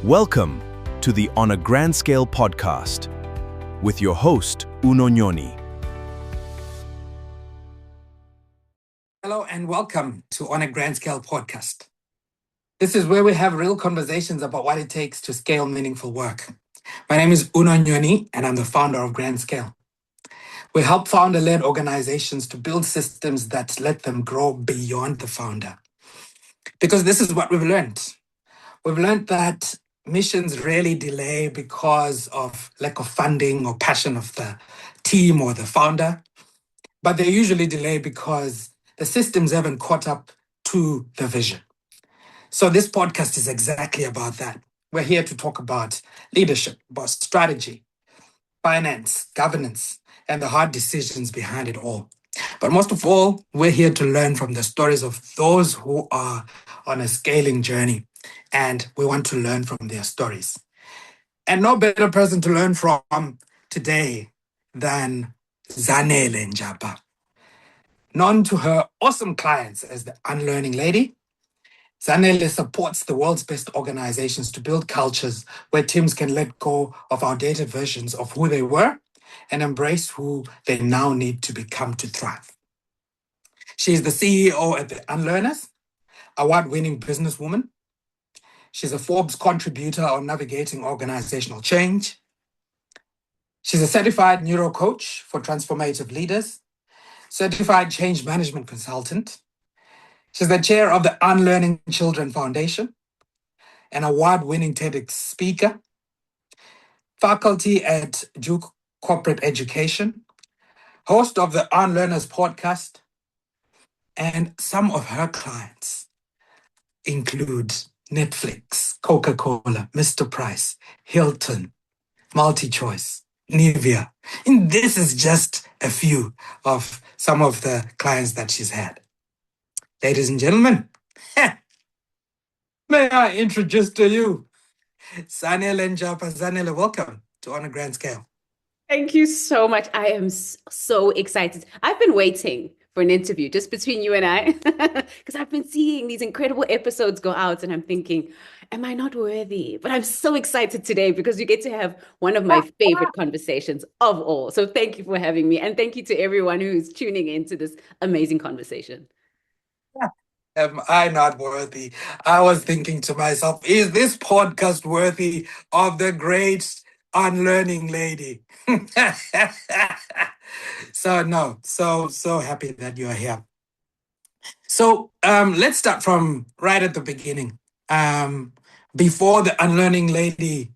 Welcome to the On a Grand Scale podcast with your host, Nyoni. Hello and welcome to On a Grand Scale podcast. This is where we have real conversations about what it takes to scale meaningful work. My name is Nyoni and I'm the founder of Grand Scale. We help founder-led organizations to build systems that let them grow beyond the founder. Because this is what we've learned. We've learned that missions rarely delay because of lack of funding or passion of the team or the founder, but they usually delay because the systems haven't caught up to the vision. So this podcast is exactly about that. We're here to talk about leadership, about strategy, finance, governance, and the hard decisions behind it all. But most of all, we're here to learn from the stories of those who are on a scaling journey, and we want to learn from their stories. And no better person to learn from today than Zanele Njapha. Known to her awesome clients as the Unlearning Lady, Zanele supports the world's best organizations to build cultures where teams can let go of outdated versions of who they were and embrace who they now need to become to thrive. She is the CEO at the Unlearners, award-winning businesswoman. She's a Forbes contributor on navigating organizational change. She's a certified neuro coach for transformative leaders, certified change management consultant. She's the chair of the Unlearning Children Foundation, an award-winning TEDx speaker, faculty at Duke Corporate Education, host of the Unlearners podcast, and some of her clients include Netflix, Coca-Cola, Mr. Price, Hilton, MultiChoice, Nivea. And this is just a few of some of the clients that she's had. Ladies and gentlemen, may I introduce to you Zanele Njapha. Zanele, welcome to On a Grand Scale. Thank you so much. I am so excited. I've been waiting for an interview just between you and I, because I've been seeing these incredible episodes go out and I'm thinking, am I not worthy? But I'm so excited today because you get to have one of my favorite conversations of all. So thank you for having me. And thank you to everyone who's tuning into this amazing conversation. Am I not worthy? I was thinking to myself, is this podcast worthy of the great Unlearning Lady? So happy that you're here. So let's start from right at the beginning. Before the Unlearning Lady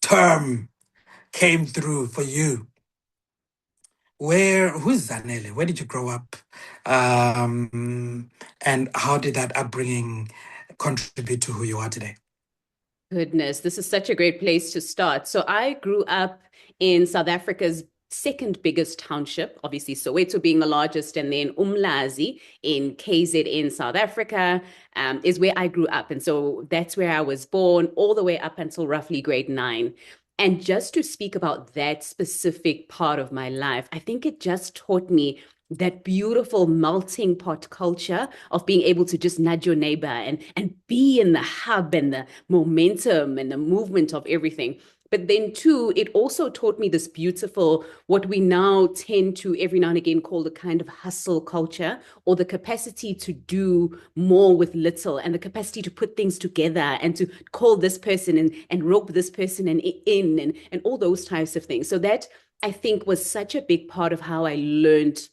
term came through for you, who's Zanele? Where did you grow up? And how did that upbringing contribute to who you are today? Goodness, this is such a great place to start. So I grew up in South Africa's second biggest township, obviously Soweto being the largest, and then Umlazi in KZN, South Africa, is where I grew up. And so that's where I was born all the way up until roughly grade 9. And just to speak about that specific part of my life, I think it just taught me that beautiful melting pot culture of being able to just nudge your neighbor and be in the hub and the momentum and the movement of everything. But then too, it also taught me this beautiful, what we now tend to every now and again call the kind of hustle culture, or the capacity to do more with little, and the capacity to put things together and to call this person and rope this person in and all those types of things. So that, I think, was such a big part of how I learned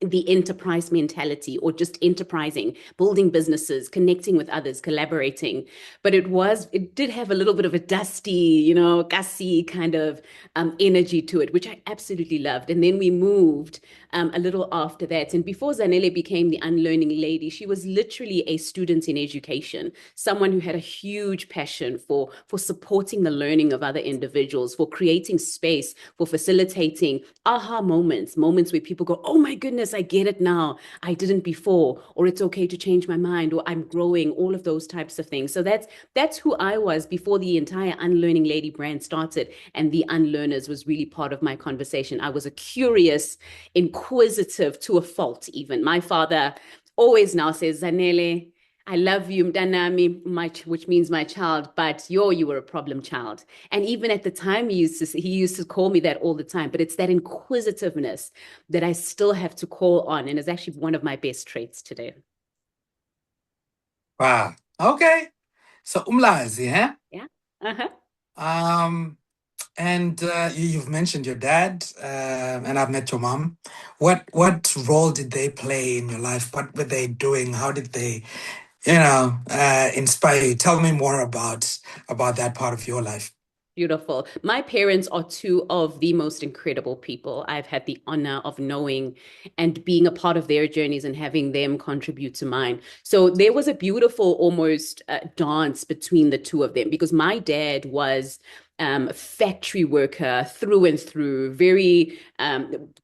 the enterprise mentality, or just enterprising, building businesses, connecting with others, collaborating. But it did have a little bit of a dusty, gassy kind of energy to it, which I absolutely loved. And then we moved a little after that. And before Zanele became the Unlearning Lady, she was literally a student in education, someone who had a huge passion for supporting the learning of other individuals, for creating space, for facilitating aha moments where people go, oh my goodness, I get it now. I didn't before, or it's okay to change my mind, or I'm growing, all of those types of things. So that's who I was before the entire Unlearning Lady brand started. And the Unlearners was really part of my conversation. I was a curious, inquisitive to a fault even. My father always now says, Zanele, I love you, mntanami, which means my child, but you were a problem child. And even at the time, he used to call me that all the time. But it's that inquisitiveness that I still have to call on, and is actually one of my best traits today. Wow. Okay. So umlazi, huh? Yeah. Uh-huh. And you've mentioned your dad, and I've met your mom. What role did they play in your life? What were they doing? How did they, inspire you? Tell me more about that part of your life. Beautiful. My parents are two of the most incredible people I've had the honor of knowing and being a part of their journeys and having them contribute to mine. So there was a beautiful almost dance between the two of them because my dad was a factory worker through and through, very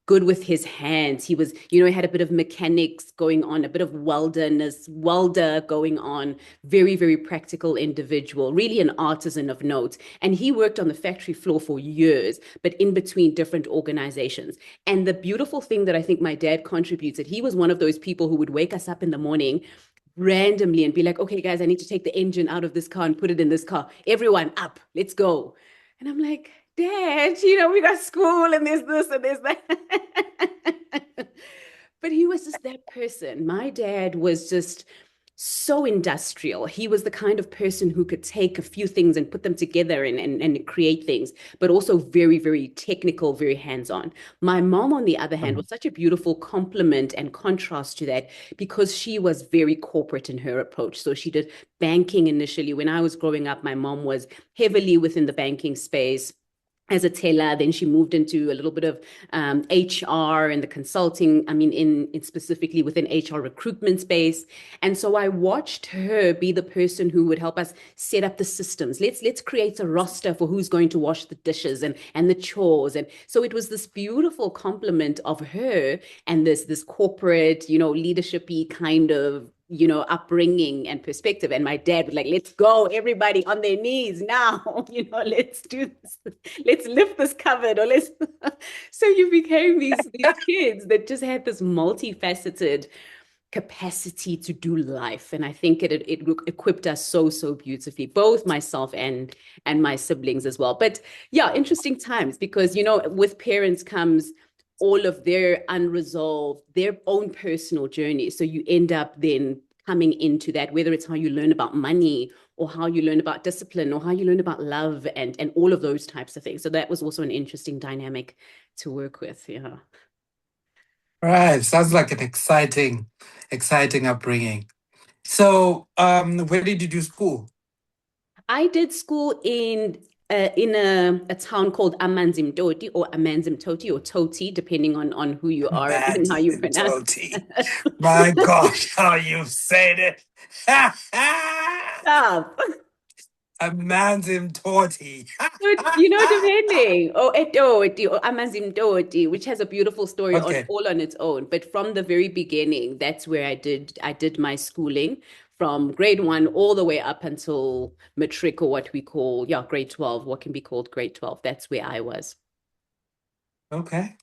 good with his hands. He was, he had a bit of mechanics going on, a bit of welder going on, very, very practical individual, really an artisan of note. And he worked on the factory floor for years, but in between different organizations. And the beautiful thing that I think my dad contributed, he was one of those people who would wake us up in the morning randomly and be like, okay, guys, I need to take the engine out of this car and put it in this car. Everyone up, let's go. And I'm like, Dad, we got school and there's this and there's that. But he was just that person. My dad was just so industrial. He was the kind of person who could take a few things and put them together and create things, but also very, very technical, very hands-on. My mom, on the other hand, was such a beautiful complement and contrast to that because she was very corporate in her approach. So she did banking initially. When I was growing up, my mom was heavily within the banking space as a teller. Then she moved into a little bit of HR and the consulting, in specifically within HR recruitment space. And so I watched her be the person who would help us set up the systems. Let's create a roster for who's going to wash the dishes and the chores. And so it was this beautiful complement of her and this corporate, leadership-y kind of upbringing and perspective. And my dad was like, let's go, everybody on their knees now, let's do this, let's lift this cupboard, or let's so you became these kids that just had this multifaceted capacity to do life. And I think it equipped us so beautifully, both myself and my siblings as well. But yeah, interesting times because with parents comes all of their unresolved, their own personal journey. So you end up then coming into that, whether it's how you learn about money or how you learn about discipline or how you learn about love and all of those types of things. So that was also an interesting dynamic to work with. Yeah. Right. Sounds like an exciting upbringing. So, where did you do school? I did school in a town called Amanzimtoti or Amanzimtoti or Toti, depending on who you are and how you pronounce it. My gosh, how you said it. Stop. Amanzimtoti. Depending. Amanzimtoti, which has a beautiful story all on its own. But from the very beginning, that's where I did my schooling from grade 1 all the way up until matric, or what we call, grade 12, what can be called grade 12. That's where I was. Okay.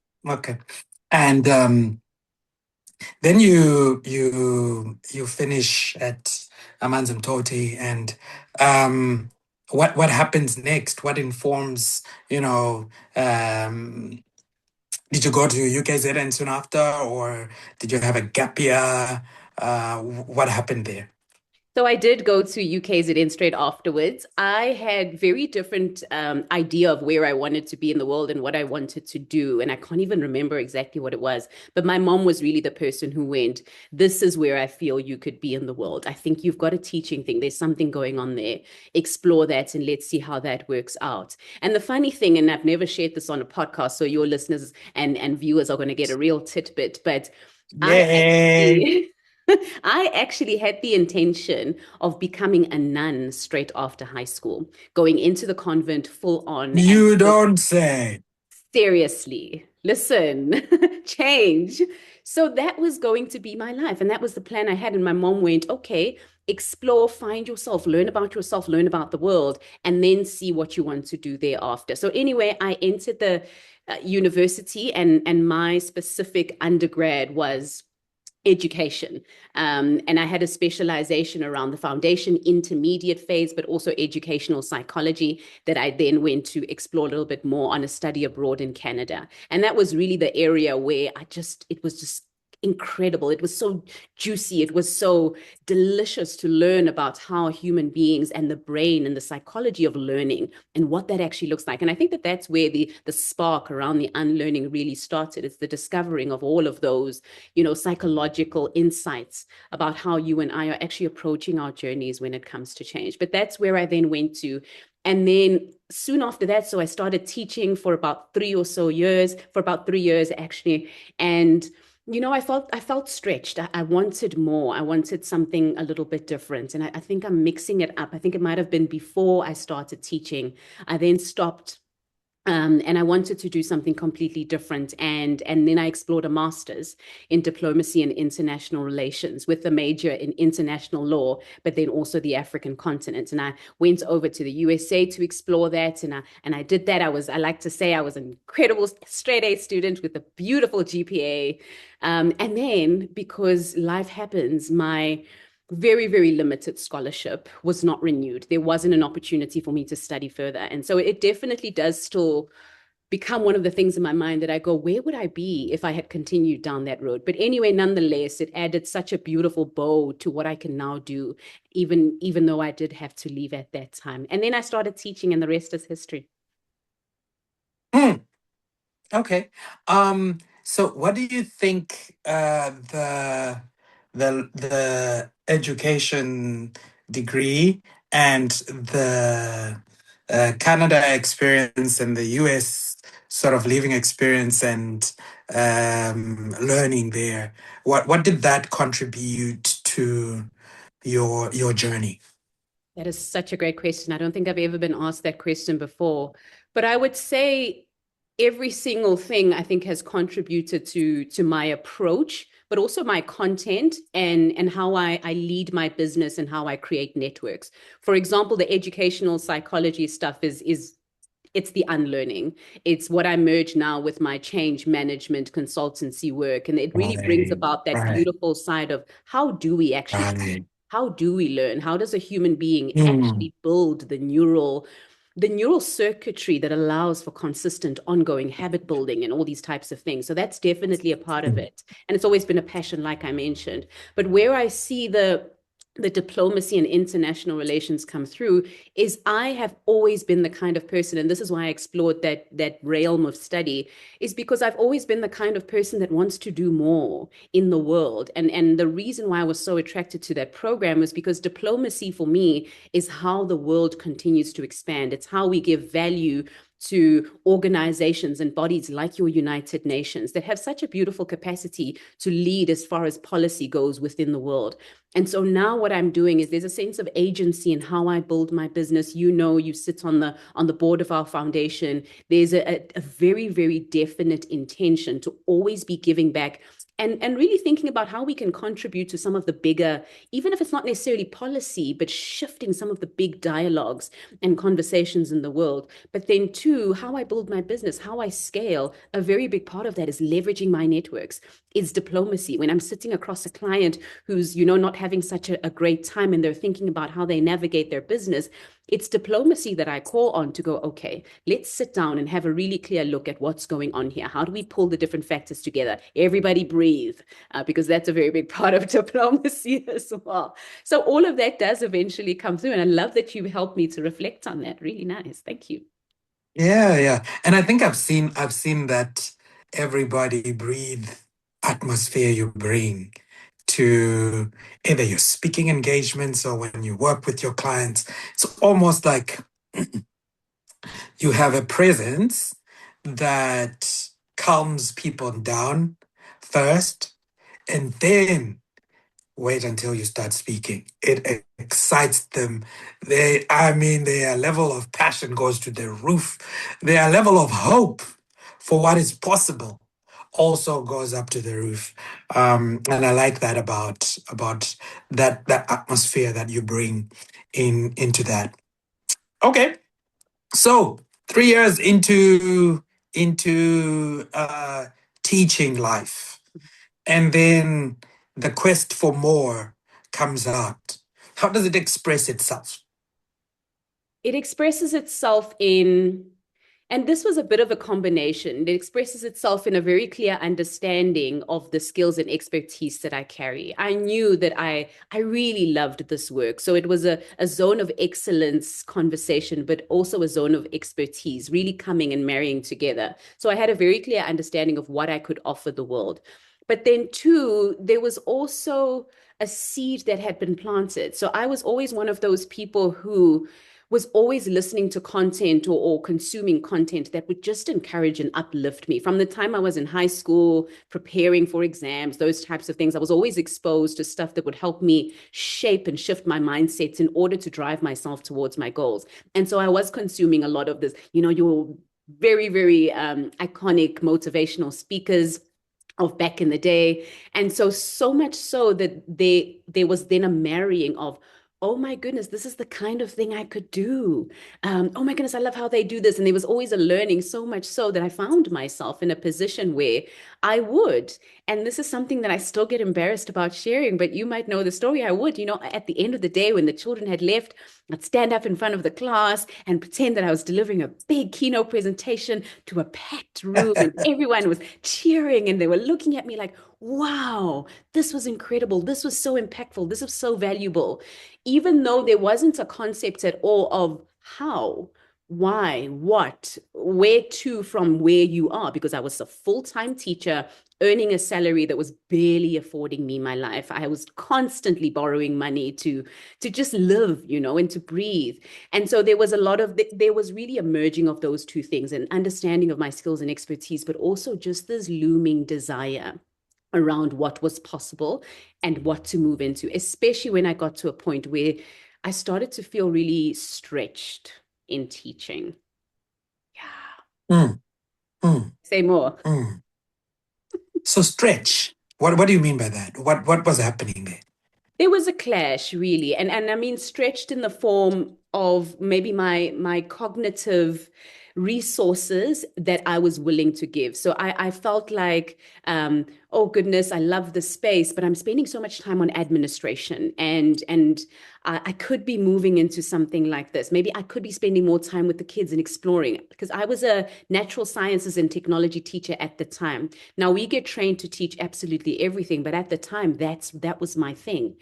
And then you finish at Amanzimtoti, and what happens next? What informs, did you go to UKZN soon after, or did you have a gap year? What happened there? So I did go to UKZN straight afterwards. I had very different idea of where I wanted to be in the world and what I wanted to do. And I can't even remember exactly what it was. But my mom was really the person who went, this is where I feel you could be in the world. I think you've got a teaching thing. There's something going on there. Explore that and let's see how that works out. And the funny thing, and I've never shared this on a podcast, so your listeners and viewers are going to get a real tidbit, but I actually had the intention of becoming a nun straight after high school, going into the convent full on. You don't say. Seriously, listen, change. So that was going to be my life. And that was the plan I had. And my mom went, okay, explore, find yourself, learn about the world, and then see what you want to do thereafter. So anyway, I entered the university and my specific undergrad was education. And I had a specialization around the foundation intermediate phase, but also educational psychology that I then went to explore a little bit more on a study abroad in Canada. And that was really the area where it was just incredible. It was so juicy. It was so delicious to learn about how human beings and the brain and the psychology of learning and what that actually looks like. And I think that that's where the spark around the unlearning really started. It's the discovering of all of those, psychological insights about how you and I are actually approaching our journeys when it comes to change. But that's where I then went to. And then soon after that, so I started teaching for about 3 years actually. And I felt stretched. I wanted more. I wanted something a little bit different. And I think I'm mixing it up. I think it might have been before I started teaching. I then stopped. And I wanted to do something completely different. And then I explored a master's in diplomacy and international relations with a major in international law, but then also the African continent. And I went over to the USA to explore that. And I did that. I like to say I was an incredible straight A student with a beautiful GPA. And then because life happens, my very, very limited scholarship was not renewed. There wasn't an opportunity for me to study further. And so it definitely does still become one of the things in my mind that I go, where would I be if I had continued down that road? But anyway, nonetheless, it added such a beautiful bow to what I can now do, even though I did have to leave at that time. And then I started teaching, and the rest is history. Okay. So what do you think the education degree and the Canada experience and the US sort of living experience and learning there, what did that contribute to your journey? That is such a great question. I don't think I've ever been asked that question before, but I would say every single thing I think has contributed to my approach, but also my content and how I lead my business and how I create networks. For example, the educational psychology stuff is it's the unlearning. It's what I merge now with my change management consultancy work. And it really brings Right, about that right, beautiful side of how do we actually right. how do we learn? How does a human being Hmm. actually build the neural circuitry that allows for consistent ongoing habit building and all these types of things? So that's definitely a part of it. And it's always been a passion, like I mentioned. But where I see the diplomacy and international relations come through is I have always been the kind of person, and this is why I explored that realm of study, is because I've always been the kind of person that wants to do more in the world. And the reason why I was so attracted to that program was because diplomacy for me is how the world continues to expand. It's how we give value to organizations and bodies like your United Nations that have such a beautiful capacity to lead as far as policy goes within the world. And so now what I'm doing is there's a sense of agency in how I build my business. You sit on the board of our foundation. There's a very, very definite intention to always be giving back and really thinking about how we can contribute to some of the bigger, even if it's not necessarily policy, but shifting some of the big dialogues and conversations in the world. But then two, how I build my business, how I scale, a very big part of that is leveraging my networks, is diplomacy. When I'm sitting across a client who's, not having such a great time and they're thinking about how they navigate their business, it's diplomacy that I call on to go, okay, let's sit down and have a really clear look at what's going on here. How do we pull the different factors together? Everybody breathe, because that's a very big part of diplomacy as well. So all of that does eventually come through. And I love that you helped me to reflect on that. Really nice. Thank you. Yeah, yeah. And I think I've seen that everybody breathe atmosphere you bring to either your speaking engagements or when you work with your clients. It's almost like you have a presence that calms people down first, and then wait until you start speaking. It excites them. Their level of passion goes to the roof. Their level of hope for what is possible also goes up to the roof. And I like that about that atmosphere that you bring into that. Okay, so 3 years into teaching life, and then the quest for more comes out? How does it express itself? It expresses itself in, and this was a bit of a combination. It expresses itself in a very clear understanding of the skills and expertise that I carry. I knew that I really loved this work. So it was a zone of excellence conversation, but also a zone of expertise, really coming and marrying together. So I had a very clear understanding of what I could offer the world. But then, too, there was also a seed that had been planted. So I was always one of those people who was always listening to content or consuming content that would just encourage and uplift me. From the time I was in high school, preparing for exams, those types of things, I was always exposed to stuff that would help me shape and shift my mindsets in order to drive myself towards my goals. And so I was consuming a lot of this, your very, very iconic motivational speakers of back in the day. And so much so that there was then a marrying of, oh my goodness, this is the kind of thing I could do. Oh my goodness, I love how they do this. And there was always a learning, so much so that I found myself in a position where I would, and this is something that I still get embarrassed about sharing, but you might know the story. I would, at the end of the day, when the children had left, I'd stand up in front of the class and pretend that I was delivering a big keynote presentation to a packed room and everyone was cheering and they were looking at me like, wow, this was incredible. This was so impactful. This was so valuable. Even though there wasn't a concept at all of how, why, what, where to from where you are, because I was a full-time teacher earning a salary that was barely affording me my life. I was constantly borrowing money to just live, and to breathe. And so there was there was really a merging of those two things, an understanding of my skills and expertise, but also just this looming desire around what was possible and what to move into, especially when I got to a point where I started to feel really stretched in teaching. Yeah. Say more. So stretch. What do you mean by that? What was happening there? There was a clash, really. And I mean stretched in the form of maybe my cognitive resources that I was willing to give. So I felt like, oh goodness, I love the space, but I'm spending so much time on administration and I could be moving into something like this. Maybe I could be spending more time with the kids and exploring, because I was a natural sciences and technology teacher at the time. Now we get trained to teach absolutely everything, but at the time that was my thing.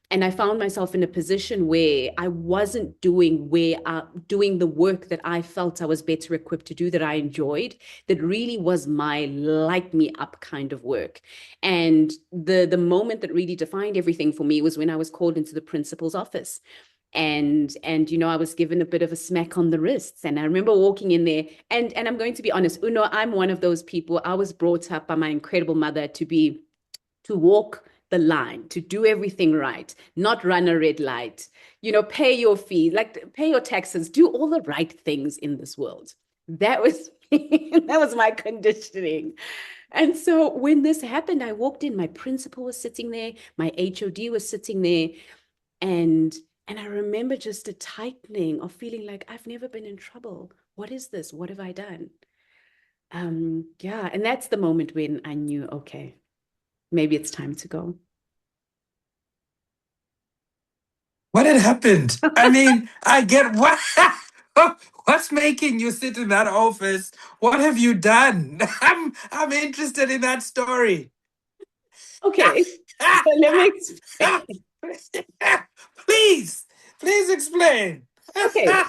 And I found myself in a position where I wasn't doing the work that I felt I was better equipped to do, that I enjoyed, that really was my light me up kind of work. And the moment that really defined everything for me was when I was called into the principal's office. And I was given a bit of a smack on the wrists. And I remember walking in there, and I'm going to be honest, Uno, I'm one of those people. I was brought up by my incredible mother to walk the line, to do everything right, not run a red light, pay your fee, like pay your taxes, do all the right things in this world. That was that was my conditioning. And so when this happened, I walked in, my principal was sitting there, my HOD was sitting there, and I remember just a tightening of feeling like I've never been in trouble. What is this? What have I done? Yeah, and that's the moment when I knew, okay, maybe it's time to go. What had happened? I mean, I get what. What's making you sit in that office? What have you done? I'm interested in that story. Okay, so let me explain. Please explain. Okay,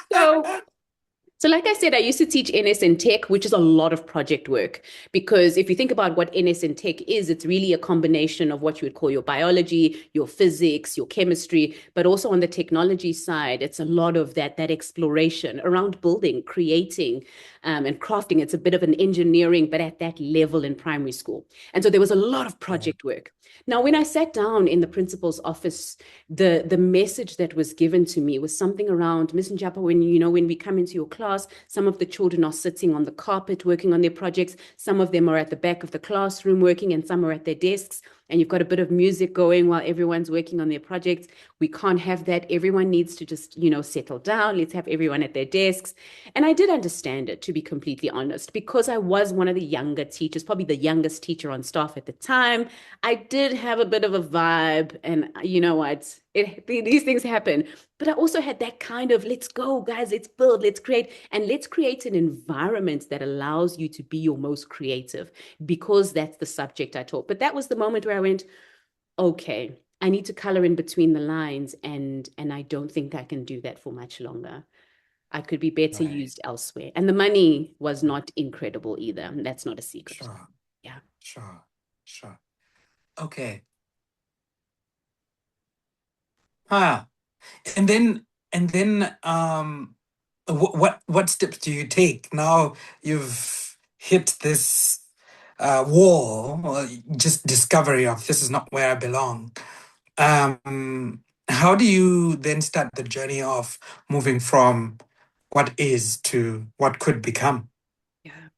so like I said, I used to teach NS and Tech, which is a lot of project work. Because if you think about what NS and Tech is, it's really a combination of what you would call your biology, your physics, your chemistry, but also on the technology side, it's a lot of that exploration around building, creating, and crafting. It's a bit of an engineering, but at that level in primary school. And so there was a lot of project work. Now, when I sat down in the principal's office, the message that was given to me was something around, Ms. Njapha, when we come into your class, some of the children are sitting on the carpet working on their projects. Some of them are at the back of the classroom working, and some are at their desks. and you've got a bit of music going while everyone's working on their projects. We can't have that. Everyone needs to just, settle down. Let's have everyone at their desks. And I did understand it, to be completely honest, because I was one of the younger teachers, probably the youngest teacher on staff at the time. I did have a bit of a vibe, and you know what? These things happen. But I also had that kind of, let's go, guys, let's build, let's create, and let's create an environment that allows you to be your most creative, because that's the subject I taught. But that was the moment where I went, okay, I need to color in between the lines, and I don't think I can do that for much longer. I could be better Right. used elsewhere. And the money was not incredible either. That's not a secret. Sure. Yeah. Sure. Okay. Ah, and then what steps do you take now? You've hit this wall, or just discovery of this is not where I belong. How do you then start the journey of moving from what is to what could become? Yeah.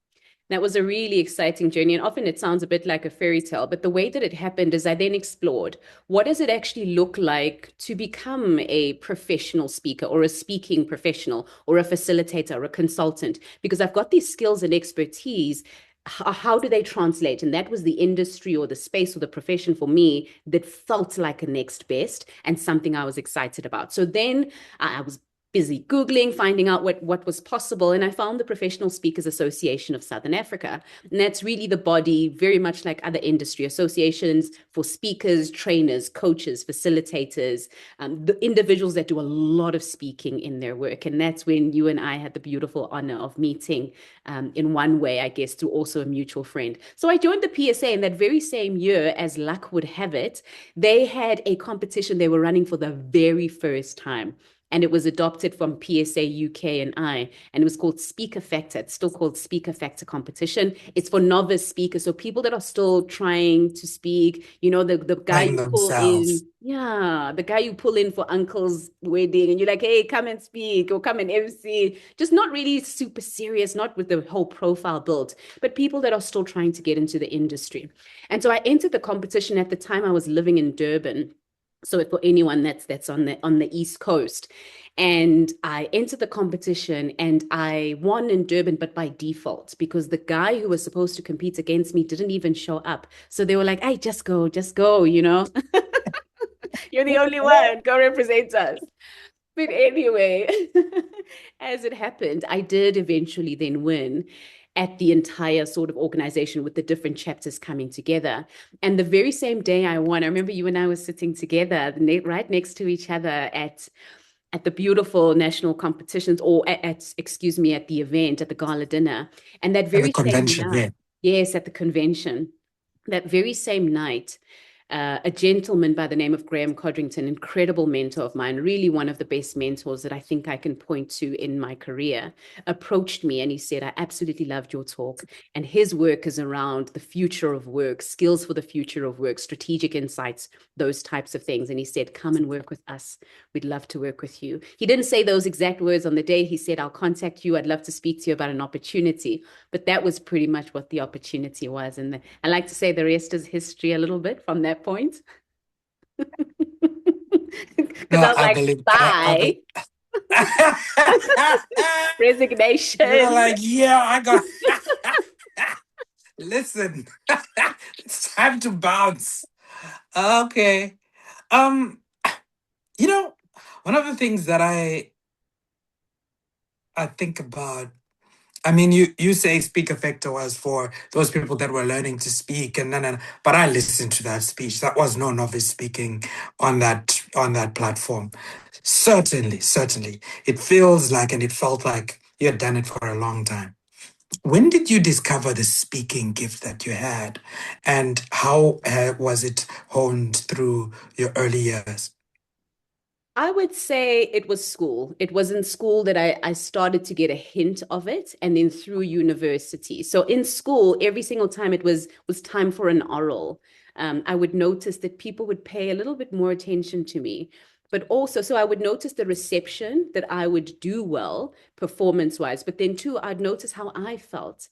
That was a really exciting journey. And often it sounds a bit like a fairy tale, but the way that it happened is I then explored, what does it actually look like to become a professional speaker, or a speaking professional, or a facilitator, or a consultant? Because I've got these skills and expertise. How do they translate? And that was the industry, or the space, or the profession for me that felt like a next best, and something I was excited about. So then I was busy Googling, finding out what was possible. And I found the Professional Speakers Association of Southern Africa. And that's really the body, very much like other industry associations, for speakers, trainers, coaches, facilitators, the individuals that do a lot of speaking in their work. And that's when you and I had the beautiful honor of meeting, in one way, I guess, through also a mutual friend. So I joined the PSA, and that very same year, as luck would have it, they had a competition they were running for the very first time. And it was adopted from PSA UK and and it was called Speaker Factor. It's still called Speaker Factor competition. It's for novice speakers, so people that are still trying to speak. The guy Find you pull themselves. in, yeah, the guy you pull in for uncle's wedding, and you're like, hey, come and speak, or come and MC. Just not really super serious, not with the whole profile built, but people that are still trying to get into the industry. And so I entered the competition. At the time, I was living in Durban. So for anyone that's on the East Coast, and I entered the competition and I won in Durban, but by default, because the guy who was supposed to compete against me didn't even show up. So they were like, "Hey, just go, You're the only one. Go represent us." But anyway, as it happened, I did eventually then win at the entire sort of organization, with the different chapters coming together. And the very same day I won, I remember you and I were sitting together right next to each other at the beautiful national competitions, or excuse me, at the event, at the gala dinner. And that At the very same convention, yeah. night, yes, at the convention, that very same night, a gentleman by the name of Graham Codrington, incredible mentor of mine, really one of the best mentors that I think I can point to in my career, approached me and he said, I absolutely loved your talk. And his work is around the future of work, skills for the future of work, strategic insights, those types of things. And he said, come and work with us. We'd love to work with you. He didn't say those exact words on the day. He said, I'll contact you. I'd love to speak to you about an opportunity. But that was pretty much what the opportunity was. And I like to say the rest is history a little bit from that point. Because No, I was I like, believe. bye. Resignation. You're like, yeah, I got. Listen, it's time to bounce. Okay. Um, one of the things that I think about. I mean, you say Speak Effector was for those people that were learning to speak, and then, but I listened to that speech. That was no novice speaking on that platform. Certainly, it feels like, and it felt like you had done it for a long time. When did you discover the speaking gift that you had, and how was it honed through your early years? I would say it was school. It was in school that I started to get a hint of it, and then through university. So in school, every single time it was time for an oral, I would notice that people would pay a little bit more attention to me. But also, so I would notice the reception, that I would do well performance-wise, but then too, I'd notice how I felt.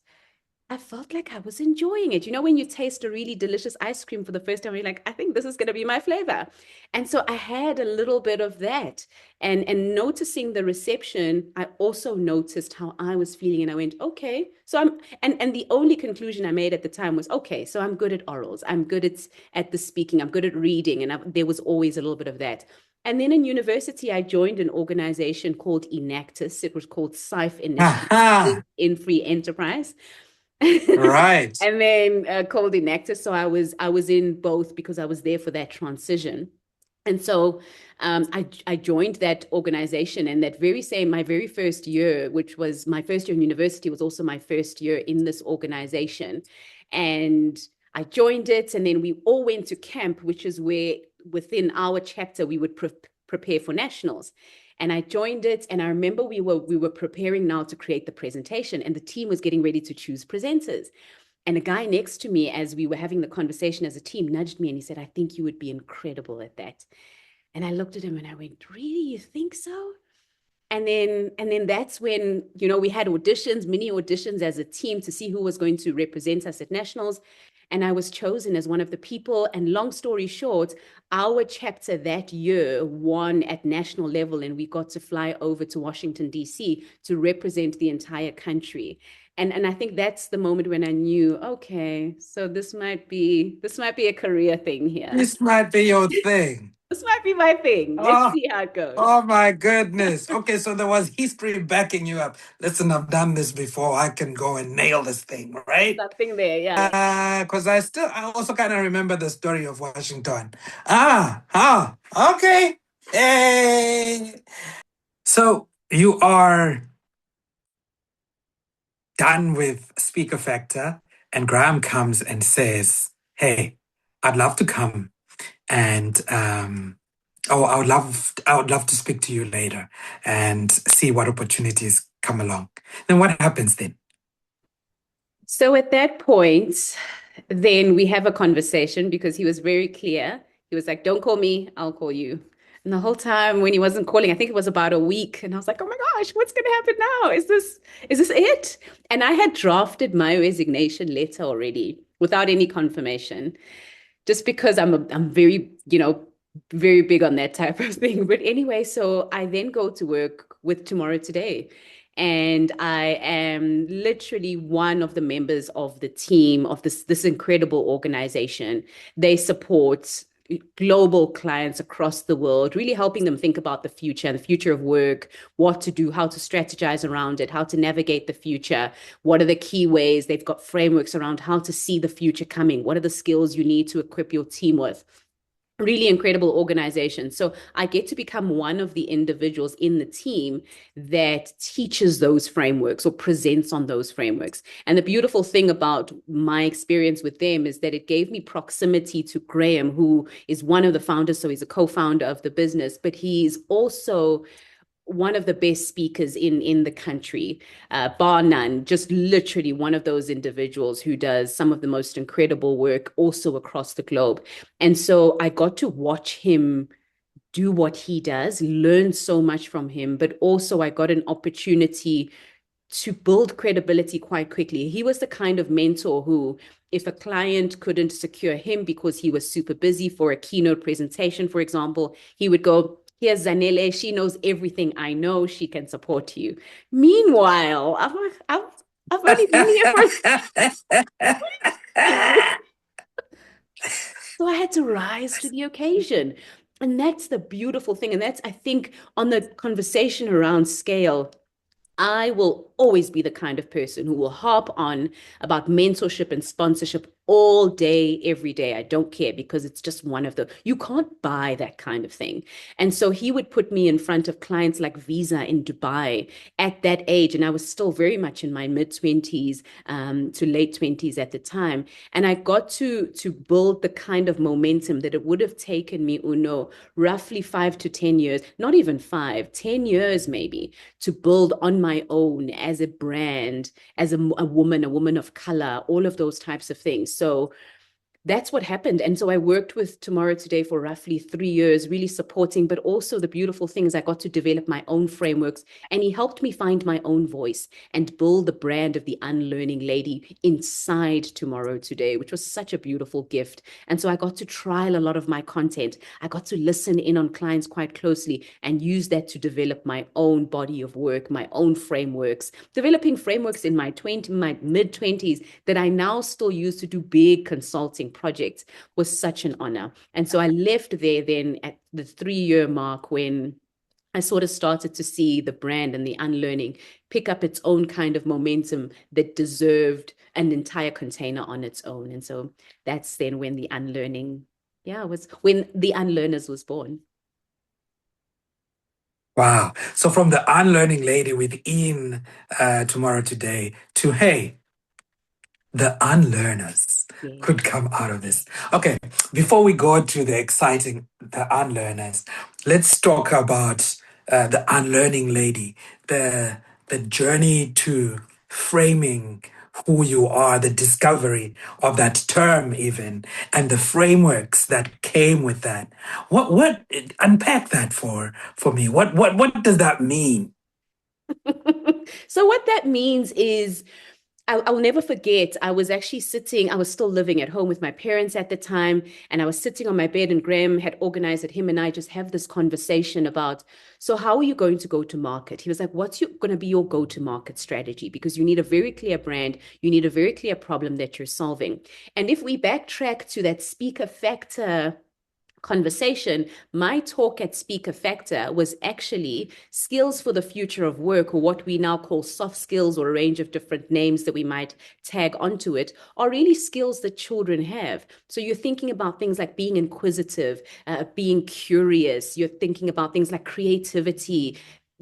I felt like I was enjoying it. You know, when you taste a really delicious ice cream for the first time, you're like, I think this is going to be my flavor. And so I had a little bit of that. And noticing the reception, I also noticed how I was feeling. And I went, okay. So and the only conclusion I made at the time was, okay, so I'm good at orals. I'm good at the speaking. I'm good at reading. And there was always a little bit of that. And then in university, I joined an organization called Enactus. It was called SIFE initially, Aha. in free enterprise. Right. And then called Enactus. So I was in both because I was there for that transition. And so I joined that organization, and my very first year, which was my first year in university, was also my first year in this organization. And I joined it, and then we all went to camp, which is where within our chapter we would prepare for nationals. And I joined it, and I remember we were preparing now to create the presentation, and the team was getting ready to choose presenters. And a guy next to me, as we were having the conversation as a team, nudged me and he said, I think you would be incredible at that. And I looked at him and I went, really, you think so? And then that's when, we had auditions, mini auditions as a team to see who was going to represent us at nationals. And I was chosen as one of the people. And long story short, our chapter that year won at national level, and we got to fly over to Washington, D.C. to represent the entire country. And I think that's the moment when I knew, okay, so this might be a career thing here. This might be your thing. This might be my thing. Let's see how it goes. Oh my goodness. Okay, so there was history backing you up. Listen, I've done this before. I can go and nail this thing, right? Something there, yeah. Because I also kind of remember the story of Washington. Okay. Hey. So you are done with Speaker Factor, and Graham comes and says, "Hey, I'd love to come and I would love to speak to you later and see what opportunities come along." Then what happens then? So at that point, then we have a conversation because he was very clear. He was like, don't call me, I'll call you. And the whole time when he wasn't calling, I think it was about a week. And I was like, oh my gosh, what's going to happen now? Is this it? And I had drafted my resignation letter already without any confirmation, just because I'm very, very big on that type of thing. But anyway, so I then go to work with Tomorrow Today. And I am literally one of the members of the team of this incredible organization. They support global clients across the world, really helping them think about the future and the future of work, what to do, how to strategize around it, how to navigate the future, what are the key ways. They've got frameworks around how to see the future coming, what are the skills you need to equip your team with. Really incredible organization. So I get to become one of the individuals in the team that teaches those frameworks or presents on those frameworks. And the beautiful thing about my experience with them is that it gave me proximity to Graham, who is one of the founders. So he's a co-founder of the business, but he's also one of the best speakers in the country, bar none, just literally one of those individuals who does some of the most incredible work also across the globe. And so I got to watch him do what he does, learn so much from him, but also I got an opportunity to build credibility quite quickly. He was the kind of mentor who, if a client couldn't secure him because he was super busy for a keynote presentation, for example, he would go, here's Zanele, she knows everything I know, she can support you. Meanwhile, I've only been here for so I had to rise to the occasion. And that's the beautiful thing. And that's, I think, on the conversation around scale, I will always be the kind of person who will harp on about mentorship and sponsorship all day, every day. I don't care, because it's just one of you can't buy that kind of thing. And so he would put me in front of clients like Visa in Dubai at that age. And I was still very much in my mid-20s to late 20s at the time. And I got to build the kind of momentum that it would have taken me, roughly 5 to 10 years, not even 5, 10 years maybe, to build on my own as a brand, as a woman of color, all of those types of things. So that's what happened. And so I worked with Tomorrow Today for roughly 3 years, really supporting, but also the beautiful things I got to develop my own frameworks. And he helped me find my own voice and build the brand of the Unlearning Lady inside Tomorrow Today, which was such a beautiful gift. And so I got to trial a lot of my content. I got to listen in on clients quite closely and use that to develop my own body of work, my own frameworks, developing frameworks in my mid 20s that I now still use to do big consulting projects was such an honor. And so I left there then at the 3 year mark when I sort of started to see the brand and the unlearning pick up its own kind of momentum that deserved an entire container on its own. And so that's then when the unlearning, was when the Unlearners was born. Wow. So from the Unlearning Lady within Tomorrow Today to, hey, the Unlearners Yeah. could come out of this. Okay, before we go to the exciting, the Unlearners, let's talk about the Unlearning Lady, the journey to framing who you are, the discovery of that term even, and the frameworks that came with that. What unpack that for me? What does that mean? So what that means is I'll never forget. I was still living at home with my parents at the time, and I was sitting on my bed, and Graham had organized that him and I just have this conversation about, so how are you going to go to market? He was like, what's going to be your go-to-market strategy? Because you need a very clear brand, you need a very clear problem that you're solving. And if we backtrack to that speaker factor conversation, my talk at Speaker Factor was actually skills for the future of work, or what we now call soft skills, or a range of different names that we might tag onto it, are really skills that children have. So you're thinking about things like being inquisitive, being curious, you're thinking about things like creativity,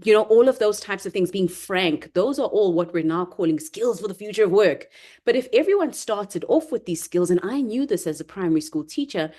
all of those types of things, being frank. Those are all what we're now calling skills for the future of work. But if everyone started off with these skills, and I knew this as a primary school teacher,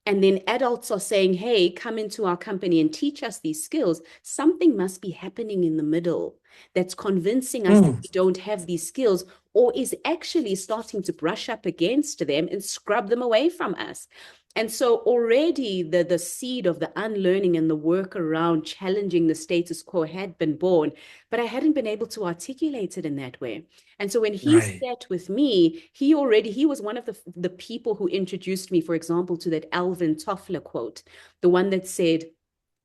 and then adults are saying, hey, come into our company and teach us these skills, something must be happening in the middle that's convincing us that we don't have these skills, or is actually starting to brush up against them and scrub them away from us. And so already the seed of the unlearning and the work around challenging the status quo had been born, but I hadn't been able to articulate it in that way. And so when he Right. sat with me, he was one of the people who introduced me, for example, to that Alvin Toffler quote, the one that said,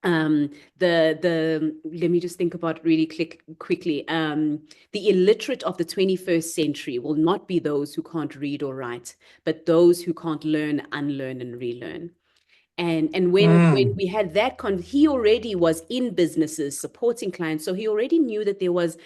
let me just think about it really quickly. The illiterate of the 21st century will not be those who can't read or write, but those who can't learn, unlearn, and relearn. And when we had that he already was in businesses supporting clients, so he already knew that there was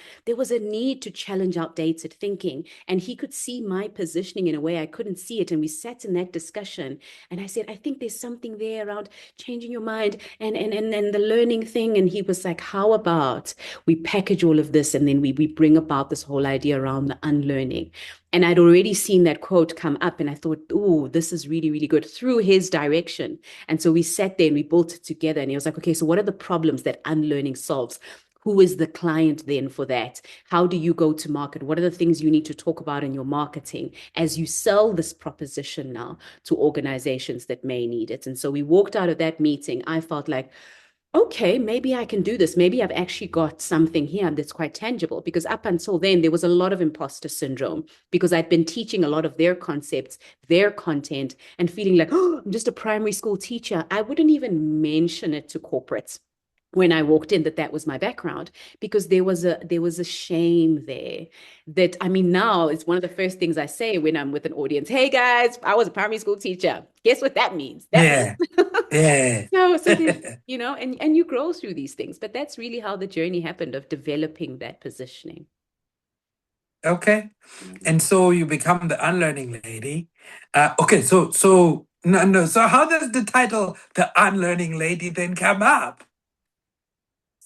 a need to challenge outdated thinking, and he could see my positioning in a way I couldn't see it. And we sat in that discussion, and I said, I think there's something there around changing your mind and the learning thing. And he was like, how about we package all of this, and then we bring about this whole idea around the unlearning. And I'd already seen that quote come up, and I thought, oh, this is really, really good, through his direction. And so we sat there and we built it together. And he was like, okay, so what are the problems that unlearning solves? Who is the client then for that? How do you go to market? What are the things you need to talk about in your marketing as you sell this proposition now to organizations that may need it? And so we walked out of that meeting. I felt like, okay, maybe I can do this. Maybe I've actually got something here that's quite tangible, because up until then, there was a lot of imposter syndrome, because I'd been teaching a lot of their concepts, their content, and feeling like, oh, I'm just a primary school teacher. I wouldn't even mention it to corporates when I walked in that was my background, because there was a shame there. That, I mean, now it's one of the first things I say when I'm with an audience. Hey guys, I was a primary school teacher. Guess what that means? That Yeah. Yeah. so there's, and you grow through these things, but that's really how the journey happened of developing that positioning. Okay. Yeah. And so you become the Unlearning Lady. Okay, so no. So how does the title the Unlearning Lady then come up?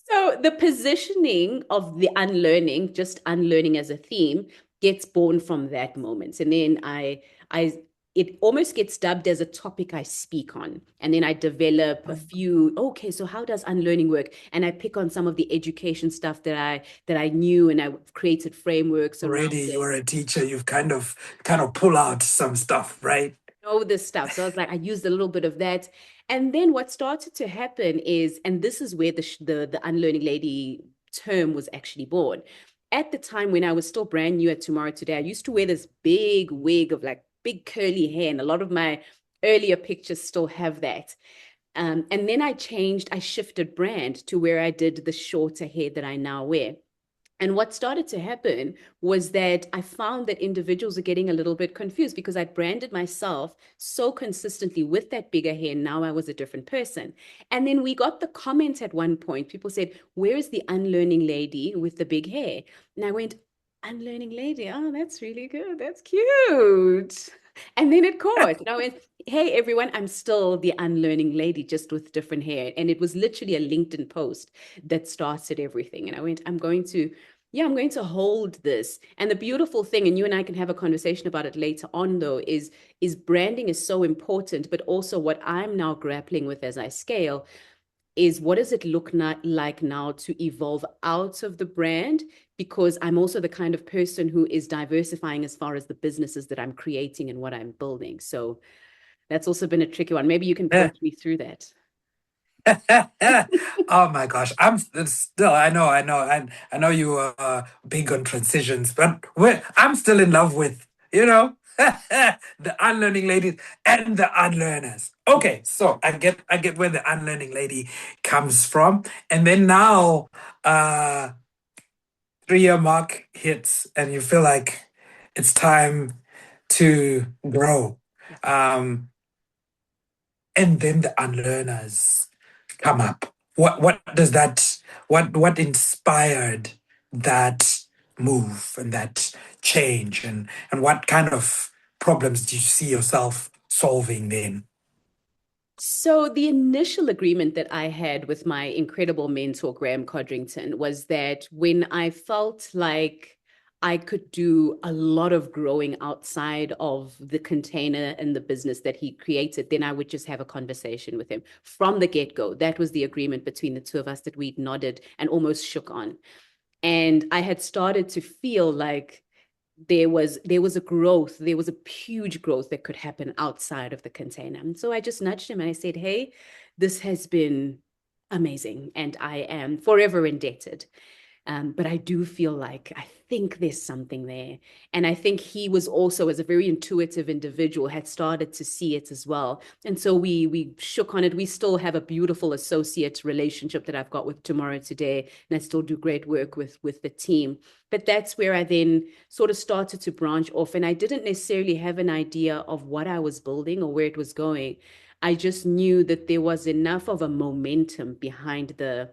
So the positioning of the unlearning, just unlearning as a theme, gets born from that moment. And then it almost gets dubbed as a topic I speak on. And then I develop a few, okay, so how does unlearning work? And I pick on some of the education stuff that I knew, and I've created frameworks around Already it. you're a teacher. You've kind of pull out some stuff, right? know this stuff. So I was like, I used a little bit of that. And then what started to happen is, and this is where the Unlearning Lady term was actually born. At the time when I was still brand new at Tomorrow Today, I used to wear this big wig of like big curly hair, and a lot of my earlier pictures still have that. And then I shifted brand to where I did the shorter hair that I now wear. And what started to happen was that I found that individuals are getting a little bit confused because I'd branded myself so consistently with that bigger hair. Now I was a different person. And then we got the comment at one point. People said, "Where is the unlearning lady with the big hair?" And I went, "Unlearning lady. Oh, that's really good. That's cute." And then it caught. And I went, "Hey, everyone, I'm still the unlearning lady, just with different hair." And it was literally a LinkedIn post that started everything. And I went, I'm going to hold this. And the beautiful thing, and you and I can have a conversation about it later on, though, is branding is so important, but also what I'm now grappling with as I scale is what does it look like now to evolve out of the brand? Because I'm also the kind of person who is diversifying as far as the businesses that I'm creating and what I'm building. So that's also been a tricky one. Maybe you can Yeah. coach me through that. Oh my gosh, I'm still. I know you are big on transitions, but I'm still in love with the unlearning ladies and the unlearners. Okay, so I get where the unlearning lady comes from, and then now, 3 year mark hits, and you feel like it's time to grow. Um, and then the unlearners come up. What does that what inspired that move and that change, and what kind of problems do you see yourself solving then? So the initial agreement that I had with my incredible mentor, Graham Codrington, was that when I felt like I could do a lot of growing outside of the container and the business that he created, then I would just have a conversation with him from the get-go. That was the agreement between the two of us that we'd nodded and almost shook on. And I had started to feel like there was a growth, there was a huge growth that could happen outside of the container. And so I just nudged him and I said, "Hey, this has been amazing and I am forever indebted. But I do feel like I think there's something there." And I think he was also, as a very intuitive individual, had started to see it as well. And so we shook on it. We still have a beautiful associate relationship that I've got with Tomorrow Today, and I still do great work with the team. But that's where I then sort of started to branch off. And I didn't necessarily have an idea of what I was building or where it was going. I just knew that there was enough of a momentum behind the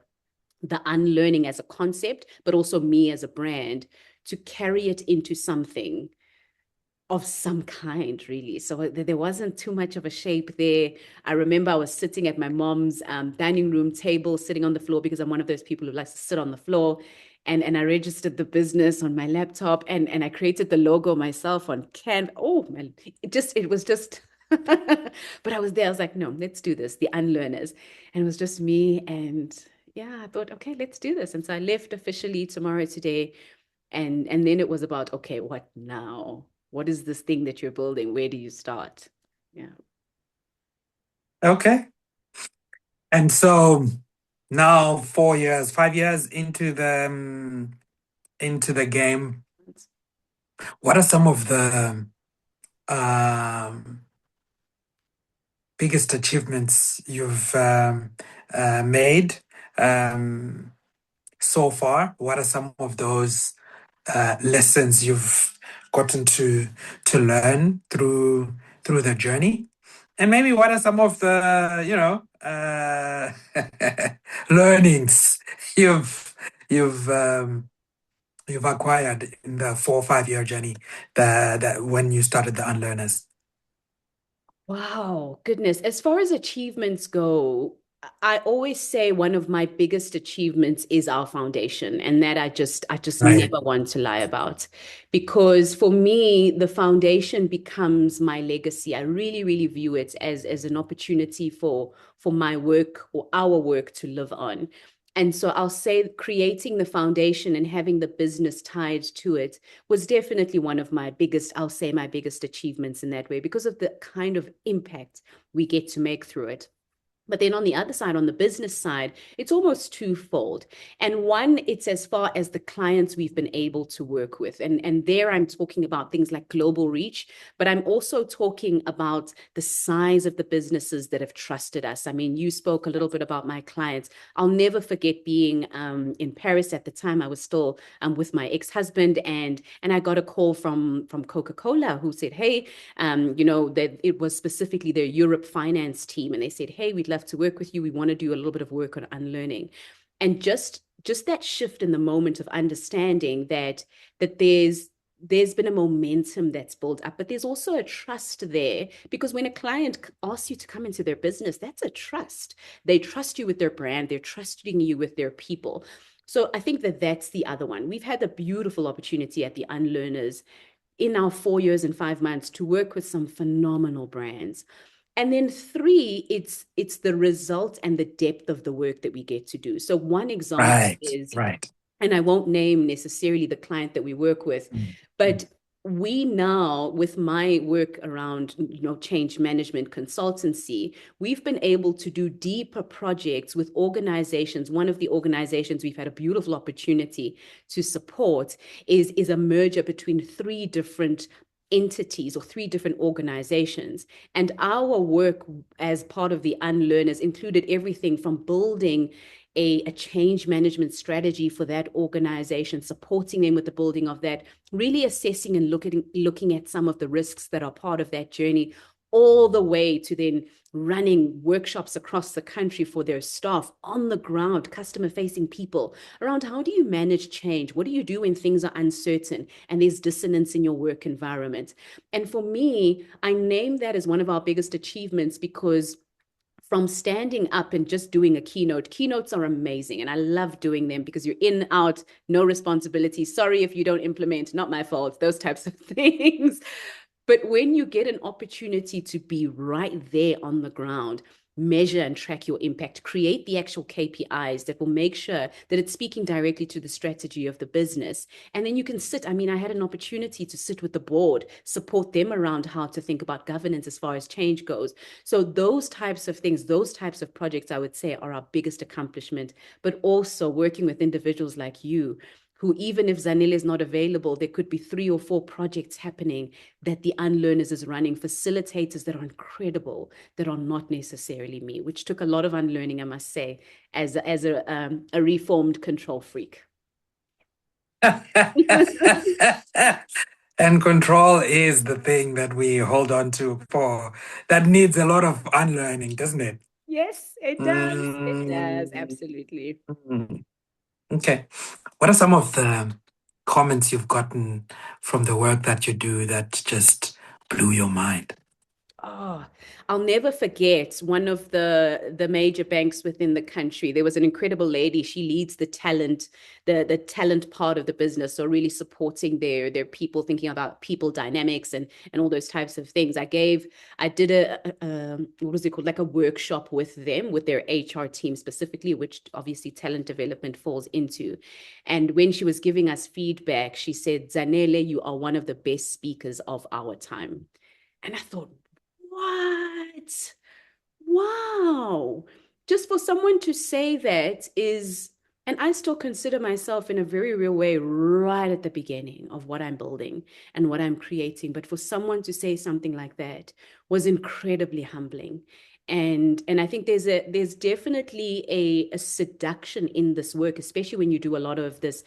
unlearning as a concept, but also me as a brand to carry it into something of some kind, really. So there wasn't too much of a shape there. I remember I was sitting at my mom's dining room table, sitting on the floor, because I'm one of those people who likes to sit on the floor. And I registered the business on my laptop, and I created the logo myself on Canva. Oh man, it was just but I was there. I was like, no, let's do this, the Unlearners. And it was just me. And yeah, I thought, okay, let's do this. And so I left officially Tomorrow Today. And then it was about, okay, what now? What is this thing that you're building? Where do you start? Yeah. Okay, and so now 4 years, 5 years into the game, what are some of the um, biggest achievements you've made so far? What are some of those lessons you've gotten to learn through the journey? And maybe what are some of the learnings you've you've acquired in the 4 or 5 year journey that when you started the Unlearners? Wow, goodness. As far as achievements go, I always say one of my biggest achievements is our foundation, and that I just Right. never want to lie about. Because for me, the foundation becomes my legacy. I really, really view it as an opportunity for my work or our work to live on. And so I'll say creating the foundation and having the business tied to it was definitely one of my biggest, I'll say my biggest achievements in that way, because of the kind of impact we get to make through it. But then on the other side, on the business side, it's almost twofold. And one, it's as far as the clients we've been able to work with. And there I'm talking about things like global reach, but I'm also talking about the size of the businesses that have trusted us. I mean, you spoke a little bit about my clients. I'll never forget being in Paris at the time. I was still with my ex-husband, and I got a call from Coca-Cola, who said, hey, that it was specifically their Europe finance team. And they said, hey, we'd love to work with you. We want to do a little bit of work on unlearning. And just that shift in the moment of understanding that there's been a momentum that's built up, but there's also a trust there, because when a client asks you to come into their business, that's a trust. They trust you with their brand. They're trusting you with their people. So I think that that's the other one. We've had the beautiful opportunity at the Unlearners in our 4 years and 5 months to work with some phenomenal brands. And then 3, it's the result and the depth of the work that we get to do. So one example is, and I won't name necessarily the client that we work with, but we now, with my work around, change management consultancy, we've been able to do deeper projects with organizations. One of the organizations we've had a beautiful opportunity to support is a merger between 3 different entities or 3 different organizations. And our work as part of the Unlearners included everything from building a change management strategy for that organization, supporting them with the building of that, really assessing and looking at some of the risks that are part of that journey, all the way to then running workshops across the country for their staff on the ground, customer-facing people, around how do you manage change? What do you do when things are uncertain and there's dissonance in your work environment? And for me, I name that as one of our biggest achievements, because from standing up and just doing a keynote, keynotes are amazing. And I love doing them because you're in, out, no responsibility. Sorry if you don't implement, not my fault, those types of things. But when you get an opportunity to be right there on the ground, measure and track your impact, create the actual KPIs that will make sure that it's speaking directly to the strategy of the business. And then you can sit, I mean, I had an opportunity to sit with the board, support them around how to think about governance as far as change goes. So those types of things, those types of projects, I would say, are our biggest accomplishment, but also working with individuals like you, who, even if Zanele is not available, there could be 3 or 4 projects happening that the Unlearners is running, facilitators that are incredible, that are not necessarily me, which took a lot of unlearning, I must say, as a reformed control freak. And control is the thing that we hold on to that needs a lot of unlearning, doesn't it? Yes, it does. It does, absolutely. Okay. What are some of the comments you've gotten from the work that you do that just blew your mind? Oh, I'll never forget one of the major banks within the country. There was an incredible lady. She leads the talent part of the business. So really supporting their people, thinking about people dynamics and all those types of things. I did what was it called? Like a workshop with them, with their HR team specifically, which obviously talent development falls into. And when she was giving us feedback, she said, Zanele, you are one of the best speakers of our time. And I thought, what? Wow. Just for someone to say that is, and I still consider myself in a very real way right at the beginning of what I'm building and what I'm creating. But for someone to say something like that was incredibly humbling. And I think there's definitely a seduction in this work, especially when you do a lot of this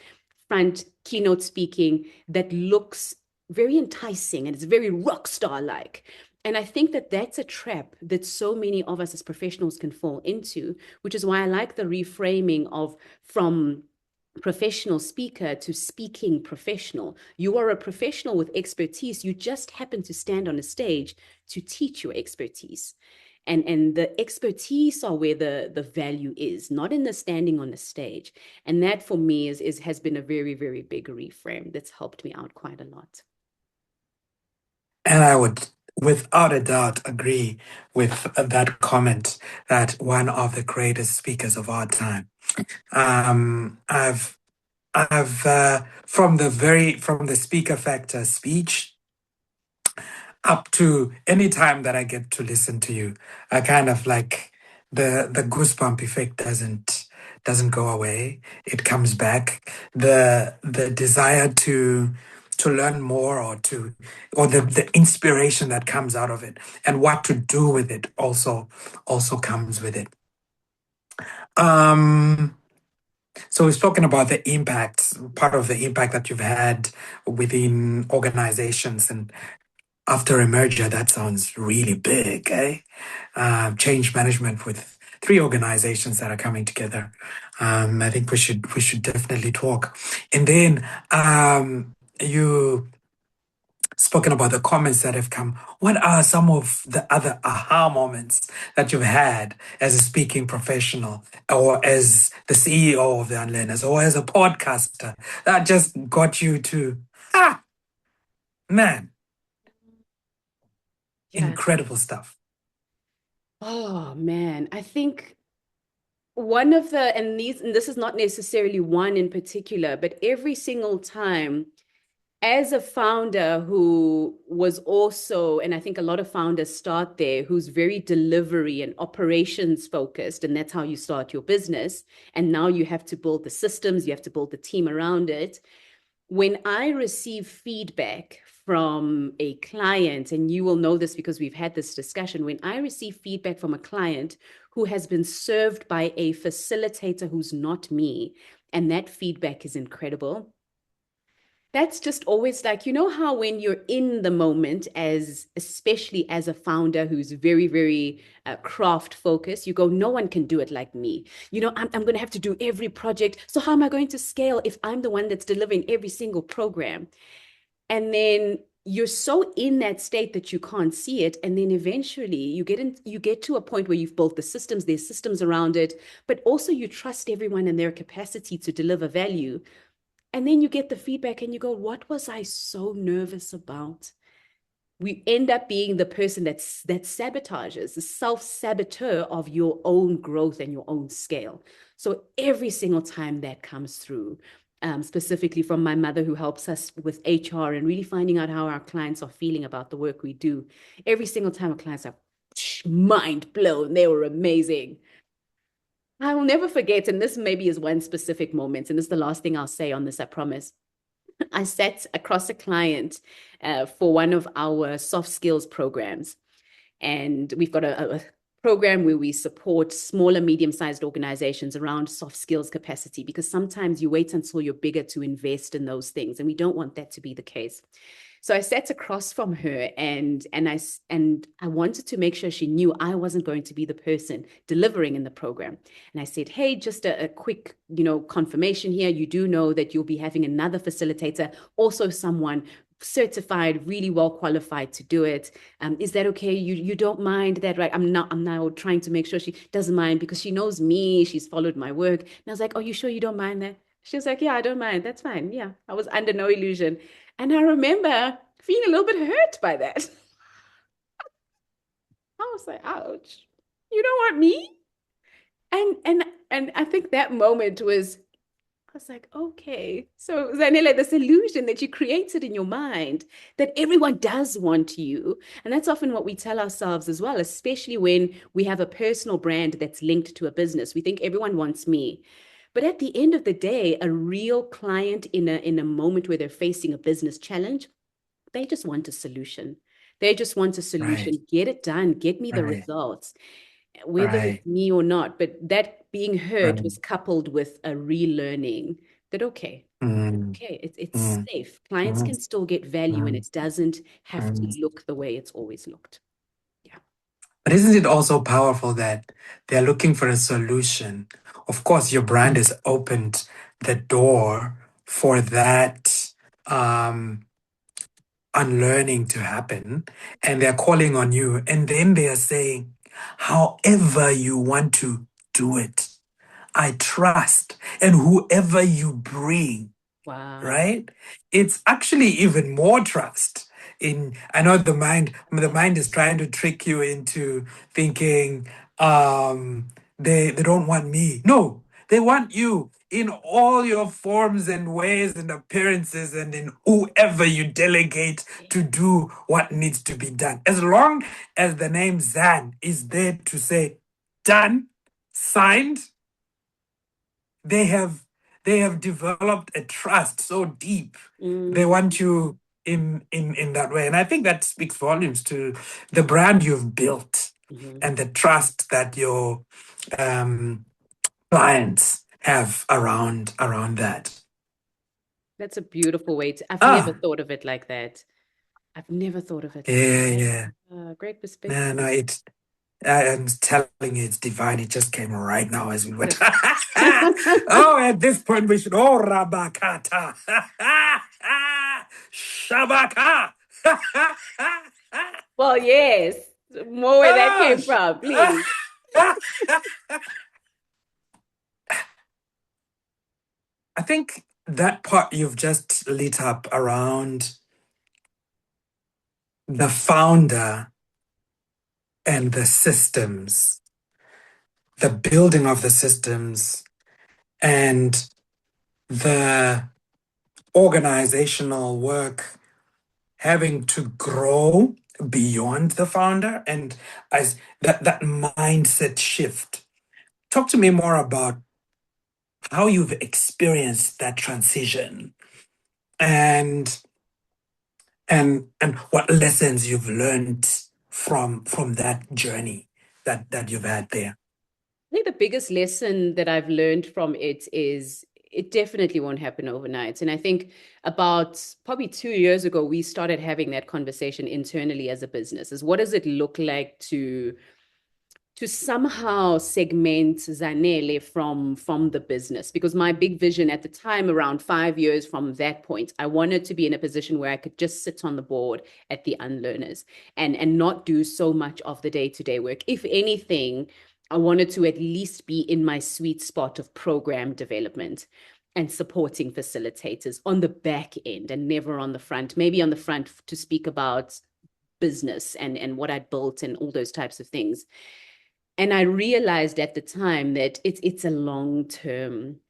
front keynote speaking that looks very enticing and it's very rock star like. And I think that that's a trap that so many of us as professionals can fall into, which is why I like the reframing of from professional speaker to speaking professional. You are a professional with expertise. You just happen to stand on a stage to teach your expertise. And the expertise are where the value is, not in the standing on the stage. And that for me has been a very, very big reframe that's helped me out quite a lot. And I would without a doubt agree with that comment that one of the greatest speakers of our time. I've from the speaker factor speech up to any time that I get to listen to you, I kind of like the goosebump effect doesn't go away. It comes back. The desire to learn more or the inspiration that comes out of it and what to do with it also comes with it. So we've spoken about the impact, part of the impact that you've had within organizations, and after a merger, that sounds really big, eh? Change management with 3 organizations that are coming together. I think we should definitely talk. And then you spoken about the comments that have come. What are some of the other aha moments that you've had as a speaking professional or as the CEO of the Unlearners or as a podcaster that just got you to, man, Yeah. incredible stuff? Oh man, I think one of the, and this is not necessarily one in particular, but every single time as a founder who was also, and I think a lot of founders start there, who's very delivery and operations focused, and that's how you start your business. And now you have to build the systems, you have to build the team around it. When I receive feedback from a client, and you will know this because we've had this discussion, when I receive feedback from a client who has been served by a facilitator who's not me, and that feedback is incredible. That's just always like, you know how when you're in the moment, especially as a founder who's very, very craft focused, you go, no one can do it like me. I'm going to have to do every project. So how am I going to scale if I'm the one that's delivering every single program? And then you're so in that state that you can't see it. And then eventually you get to a point where you've built the systems, there's systems around it, but also you trust everyone in their capacity to deliver value. And then you get the feedback and you go, what was I so nervous about? We end up being the person that sabotages, the self-saboteur of your own growth and your own scale. So every single time that comes through, specifically from my mother who helps us with HR and really finding out how our clients are feeling about the work we do, every single time a client's like, mind blown, they were amazing. I will never forget, and this maybe is one specific moment, and this is the last thing I'll say on this, I promise. I sat across a client for one of our soft skills programs, and we've got a program where we support small and medium-sized organizations around soft skills capacity, because sometimes you wait until you're bigger to invest in those things, and we don't want that to be the case. So I sat across from her and I wanted to make sure she knew I wasn't going to be the person delivering in the program. And I said, hey, just a quick, confirmation here. You do know that you'll be having another facilitator, also someone certified, really well qualified to do it. Is that okay? You don't mind that, right? I'm now trying to make sure she doesn't mind because she knows me. She's followed my work. And I was like, oh, you sure you don't mind that? She was like, yeah, I don't mind. That's fine. Yeah, I was under no illusion. And I remember feeling a little bit hurt by that. I was like, ouch, you don't want me? And I think that moment was, I was like, okay. So Zanele, this illusion that you created in your mind that everyone does want you. And that's often what we tell ourselves as well, especially when we have a personal brand that's linked to a business. We think everyone wants me. But at the end of the day, a real client in a moment where they're facing a business challenge, they just want a solution. They just want a solution. Right. Get it done. Get me the Right. results, whether Right. it's me or not. But that being heard Right. was coupled with a relearning that, okay, Mm, it's mm, safe. Clients mm, can still get value and mm, it doesn't have to mm. look the way it's always looked. Yeah. But isn't it also powerful that they're looking for a solution? Of course, your brand has opened the door for that unlearning to happen, and they're calling on you, and then they are saying, however you want to do it, I trust, and whoever you bring, Wow. right? It's actually even more trust. I know the mind is trying to trick you into thinking they don't want me. No, they want you in all your forms and ways and appearances and in whoever you delegate to do what needs to be done. As long as the name Zan is there to say done, signed, they have developed a trust so deep. They want you in that way. And I think that speaks volumes to the brand you've built and the trust that your clients have around that. That's a beautiful way to, I've never Ah, thought of it like that. I've never thought of it like yeah, that. yeah. Great No, perspective. no, I'm telling you, it's divine. It just came right now as we went. Oh, at this point, we should. Oh, Rabakata. Shabaka. Well, yes, more where that Ah, came from, please. I think that part you've just lit up around the founder and the systems, the building of the systems, and the organizational work having to grow beyond the founder and as that mindset shift. Talk to me more about how you've experienced that transition and and what lessons you've learned from that journey that you've had there. I think the biggest lesson that I've learned from it is it definitely won't happen overnight. And I think about probably 2 years ago, we started having that conversation internally as a business, is what does it look like to somehow segment Zanele from the business? Because my big vision at the time, around 5 years from that point, I wanted to be in a position where I could just sit on the board at the Unlearners and not do so much of the day-to-day work. If anything, I wanted to at least be in my sweet spot of program development and supporting facilitators on the back end and never on the front, maybe on the front to speak about business and what I'd built and all those types of things. And I realized at the time that it's a long-term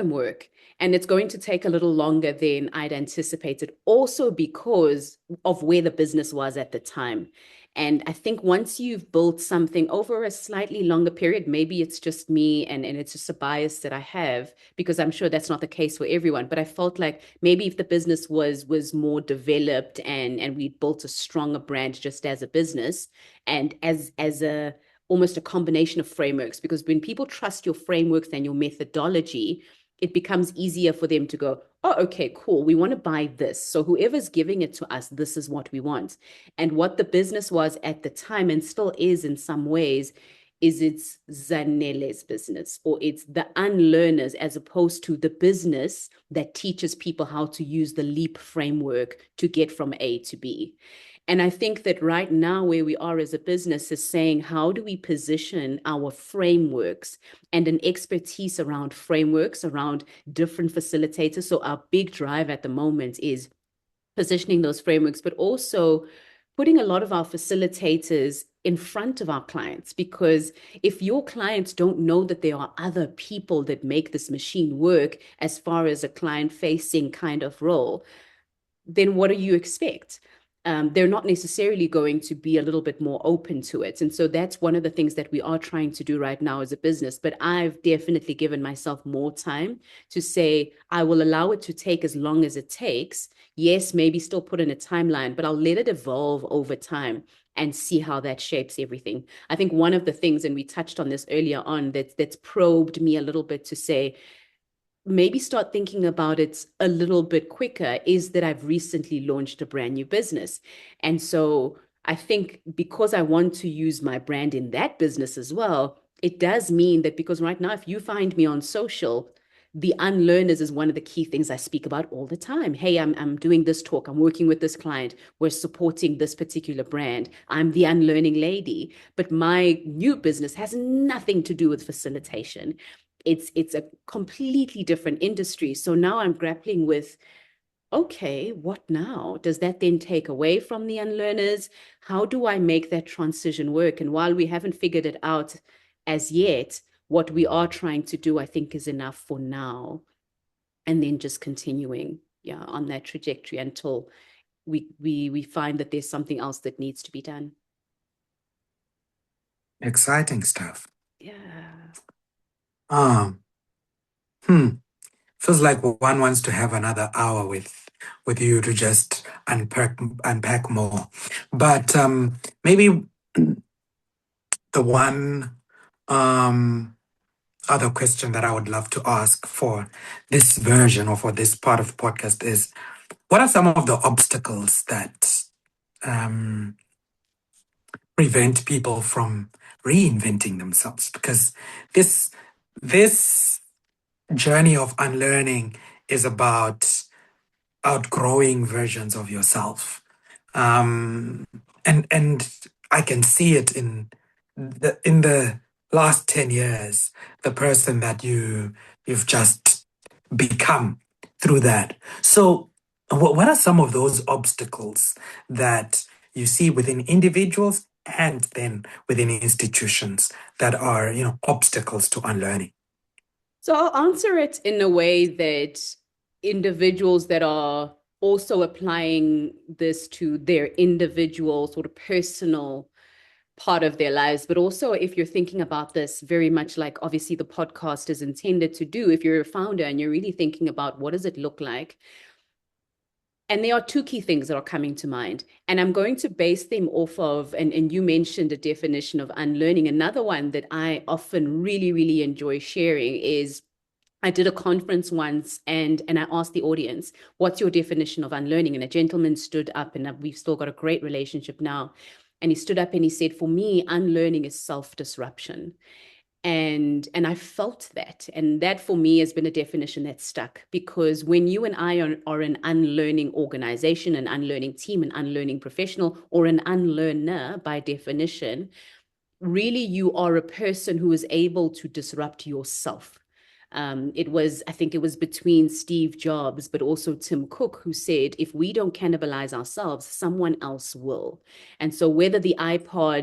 work, and it's going to take a little longer than I'd anticipated, also because of where the business was at the time. And I think once you've built something over a slightly longer period, maybe it's just me and it's just a bias that I have, because I'm sure that's not the case for everyone. But I felt like maybe if the business was more developed and we built a stronger brand just as a business and as a almost a combination of frameworks, because when people trust your frameworks and your methodology, it becomes easier for them to go, oh, okay, cool. We want to buy this. So whoever's giving it to us, this is what we want. And what the business was at the time and still is in some ways is it's Zanele's business, or it's the Unlearners, as opposed to the business that teaches people how to use the LEAP framework to get from A to B. And I think that right now, where we are as a business is saying, how do we position our frameworks and an expertise around frameworks, around different facilitators? So our big drive at the moment is positioning those frameworks, but also putting a lot of our facilitators in front of our clients. Because if your clients don't know that there are other people that make this machine work as far as a client-facing kind of role, then what do you expect? They're not necessarily going to be a little bit more open to it. And so that's one of the things that we are trying to do right now as a business. But I've definitely given myself more time to say, I will allow it to take as long as it takes. Yes, maybe still put in a timeline, but I'll let it evolve over time and see how that shapes everything. I think one of the things, and we touched on this earlier on, that's probed me a little bit to say, maybe start thinking about it a little bit quicker, is that I've recently launched a brand new business. And so I think because I want to use my brand in that business as well, it does mean that, because right now, if you find me on social, the Unlearners is one of the key things I speak about all the time. Hey, I'm doing this talk. I'm working with this client. We're supporting this particular brand. I'm the Unlearning Lady. But my new business has nothing to do with facilitation. It's a completely different industry. So now I'm grappling with, okay, what now? Does that then take away from the unlearners? How do I make that transition work? And while we haven't figured it out as yet, what we are trying to do, I think, is enough for now. And then just continuing, yeah, on that trajectory until we find that there's something else that needs to be done. Exciting stuff. Yeah. Um, hmm. Feels like one wants to have another hour with you to just unpack more. But maybe the one other question that I would love to ask for this version or for this part of the podcast is, what are some of the obstacles that um, prevent people from reinventing themselves? Because this journey of unlearning is about outgrowing versions of yourself. And I can see it in the last 10 years, the person that you've just become through that. So what are some of those obstacles that you see within individuals and then within institutions that are, obstacles to unlearning? So I'll answer it in a way that individuals that are also applying this to their individual sort of personal part of their lives, but also if you're thinking about this very much like obviously the podcast is intended to do, if you're a founder and you're really thinking about what does it look like. And there are two key things that are coming to mind. And I'm going to base them off of, and you mentioned a definition of unlearning. Another one that I often really, really enjoy sharing is I did a conference once and I asked the audience, what's your definition of unlearning? And a gentleman stood up, and we've still got a great relationship now. And he stood up and he said, for me, unlearning is self-disruption. And I felt that. And that for me has been a definition that stuck, because when you and I are an unlearning organization, an unlearning team, an unlearning professional, or an unlearner by definition, really you are a person who is able to disrupt yourself. I think it was between Steve Jobs, but also Tim Cook, who said, if we don't cannibalize ourselves, someone else will. And so whether the iPod,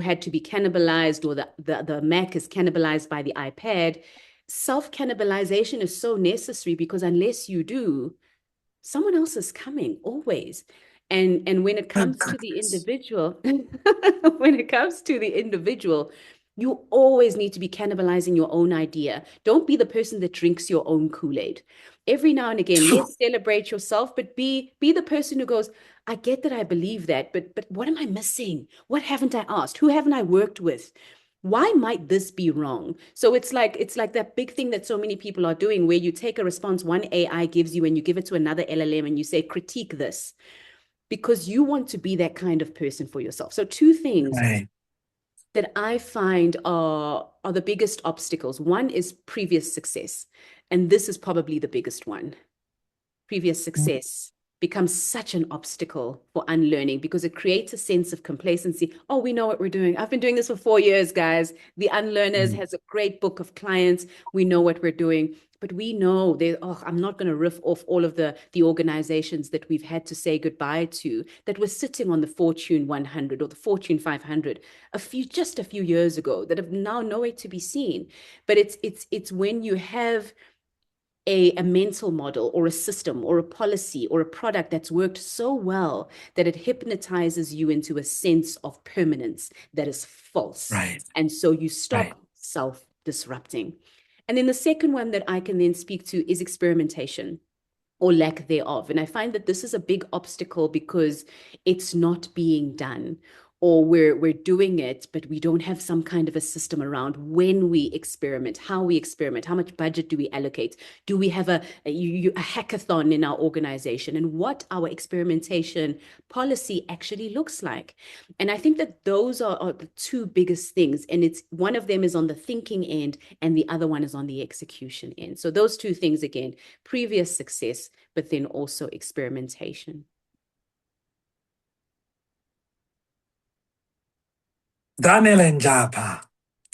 had to be cannibalized, or the Mac is cannibalized by the iPad, self-cannibalization is so necessary, because unless you do, someone else is coming always. And when it comes to the individual, when it comes to the individual, you always need to be cannibalizing your own idea. Don't be the person that drinks your own Kool-Aid. Every now and again, let's celebrate yourself, but be the person who goes, I get that I believe that, but what am I missing? What haven't I asked? Who haven't I worked with? Why might this be wrong? So it's like that big thing that so many people are doing, where you take a response one AI gives you and you give it to another LLM and you say, critique this, because you want to be that kind of person for yourself. So two things that I find are the biggest obstacles. One is previous success. And this is probably the biggest one. Previous success becomes such an obstacle for unlearning, because it creates a sense of complacency. Oh, we know what we're doing. I've been doing this for 4 years, guys. The Unlearners has a great book of clients. We know what we're doing. But we know I'm not going to riff off all of the organizations that we've had to say goodbye to, that were sitting on the Fortune 100 or the Fortune 500 just a few years ago, that have now nowhere to be seen. But it's when you have a mental model or a system or a policy or a product that's worked so well that it hypnotizes you into a sense of permanence that is false. Right. And so you stop self-disrupting. And then the second one that I can then speak to is experimentation, or lack thereof. And I find that this is a big obstacle, because it's not being done, or we're doing it, but we don't have some kind of a system around when we experiment, how much budget do we allocate? Do we have a hackathon in our organization, and what our experimentation policy actually looks like? And I think that those are the two biggest things. And it's one of them is on the thinking end, and the other one is on the execution end. So those two things, again, previous success, but then also experimentation. Zanele Njapha,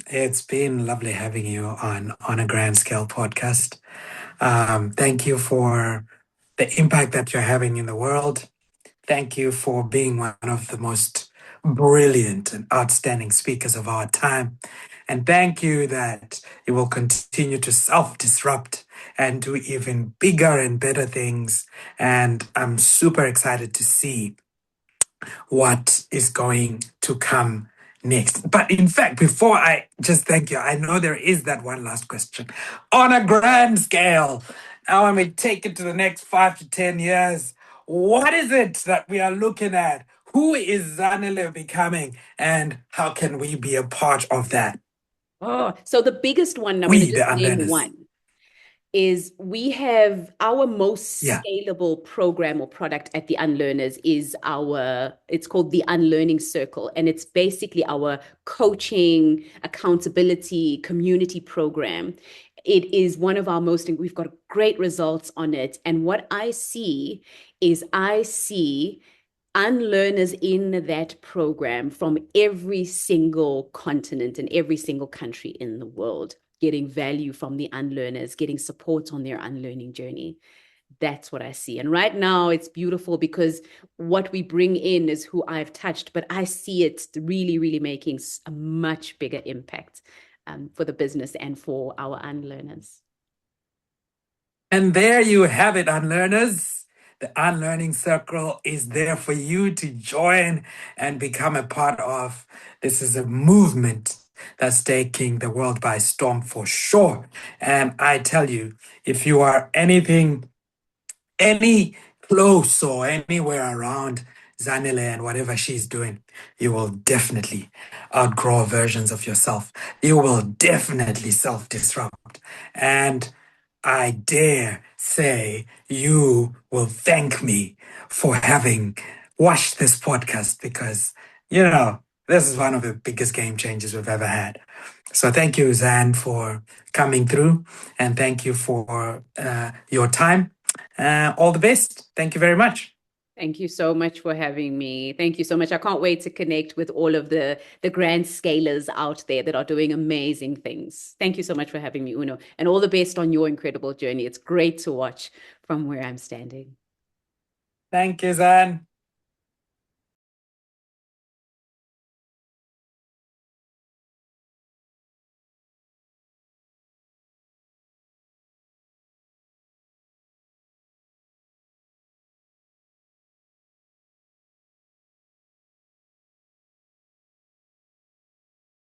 it's been lovely having you on a Grand Scale podcast. Thank you for the impact that you're having in the world. Thank you for being one of the most brilliant and outstanding speakers of our time. And thank you that you will continue to self-disrupt and do even bigger and better things. And I'm super excited to see what is going to come next. But in fact, before I just thank you, I know there is that one last question. On a grand scale, now when we take it to the next 5 to 10 years, what is it that we are looking at? Who is Zanele becoming? And how can we be a part of that? Oh, so the biggest one, I'm going to We, the just name Unlearners. one, is we have our most Yeah. scalable program or product at the Unlearners is it's called the Unlearning Circle. And it's basically our coaching, accountability, community program. It is one of our we've got great results on it. And what I see is unlearners in that program from every single continent and every single country in the world, getting value from the unlearners, getting support on their unlearning journey. That's what I see. And right now it's beautiful because what we bring in is who I've touched, but I see it really, really making a much bigger impact for the business and for our unlearners. And there you have it, Unlearners. The Unlearning Circle is there for you to join and become a part of. This is a movement that's taking the world by storm for sure. And I tell you, if you are any close or anywhere around Zanele and whatever she's doing, you will definitely outgrow versions of yourself. You will definitely self-disrupt. And I dare say you will thank me for having watched this podcast because, this is one of the biggest game changers we've ever had. So thank you, Zan, for coming through, and thank you for your time. All the best. Thank you very much. Thank you so much for having me. Thank you so much. I can't wait to connect with all of the grand scalers out there that are doing amazing things. Thank you so much for having me, Uno, and all the best on your incredible journey. It's great to watch from where I'm standing. Thank you, Zan.